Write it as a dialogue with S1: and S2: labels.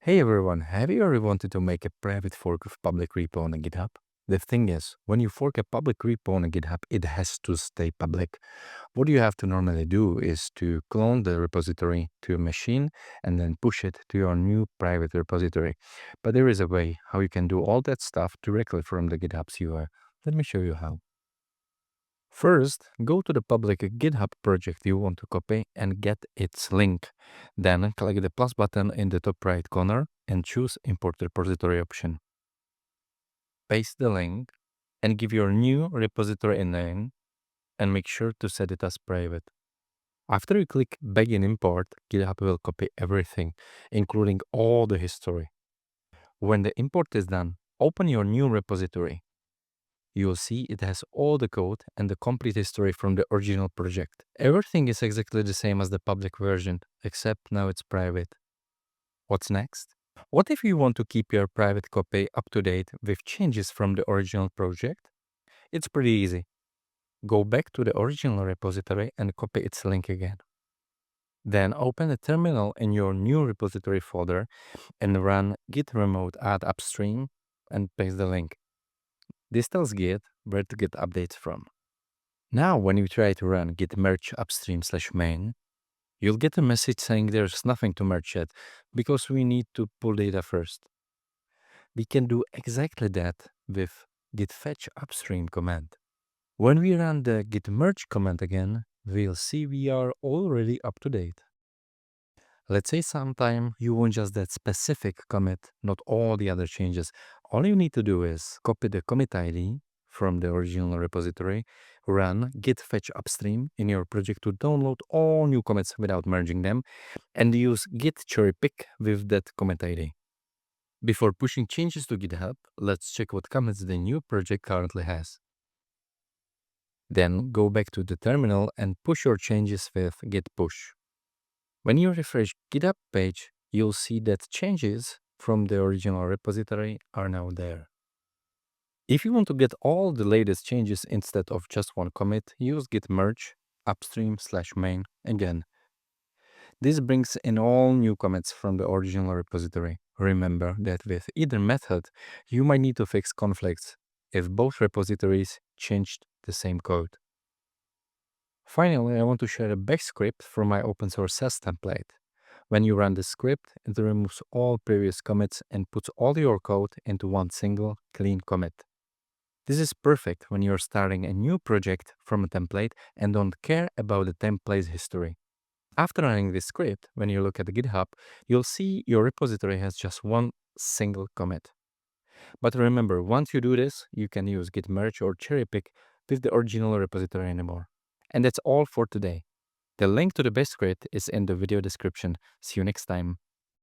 S1: Hey everyone, have you ever wanted to make a private fork of public repo on a GitHub? The thing is, when you fork a public repo on a GitHub, it has to stay public. What you have to normally do is to clone the repository to your machine and then push it to your new private repository. But there is a way how you can do all that stuff directly from the GitHub's UI. Let me show you how. First, go to the public GitHub project you want to copy and get its link. Then click the plus button in the top right corner and choose Import Repository option. Paste the link and give your new repository a name and make sure to set it as private. After you click Begin Import, GitHub will copy everything, including all the history. When the import is done, open your new repository. You'll see it has all the code and the complete history from the original project. Everything is exactly the same as the public version, except now it's private. What's next? What if you want to keep your private copy up to date with changes from the original project? It's pretty easy. Go back to the original repository and copy its link again. Then open a terminal in your new repository folder and run git remote add upstream and paste the link. This tells Git where to get updates from. Now, when you try to run git merge upstream/main, you'll get a message saying there's nothing to merge yet because we need to pull data first. We can do exactly that with git fetch upstream command. When we run the git merge command again, we'll see we are already up to date. Let's say sometime you want just that specific commit, not all the other changes. All you need to do is copy the commit ID from the original repository, run git fetch upstream in your project to download all new commits without merging them, and use git cherry pick with that commit ID. Before pushing changes to GitHub, let's check what commits the new project currently has. Then go back to the terminal and push your changes with git push. When you refresh GitHub page, you'll see that changes from the original repository are now there. If you want to get all the latest changes instead of just one commit, use git merge upstream/main again. This brings in all new commits from the original repository. Remember that with either method, you might need to fix conflicts if both repositories changed the same code. Finally, I want to share a bash script from my open source SaaS template. When you run the script, it removes all previous commits and puts all your code into one single clean commit. This is perfect when you're starting a new project from a template and don't care about the template's history. After running this script, when you look at GitHub, you'll see your repository has just one single commit. But remember, once you do this, you can use git merge or cherry pick with the original repository anymore. And that's all for today. The link to the bash script is in the video description. See you next time.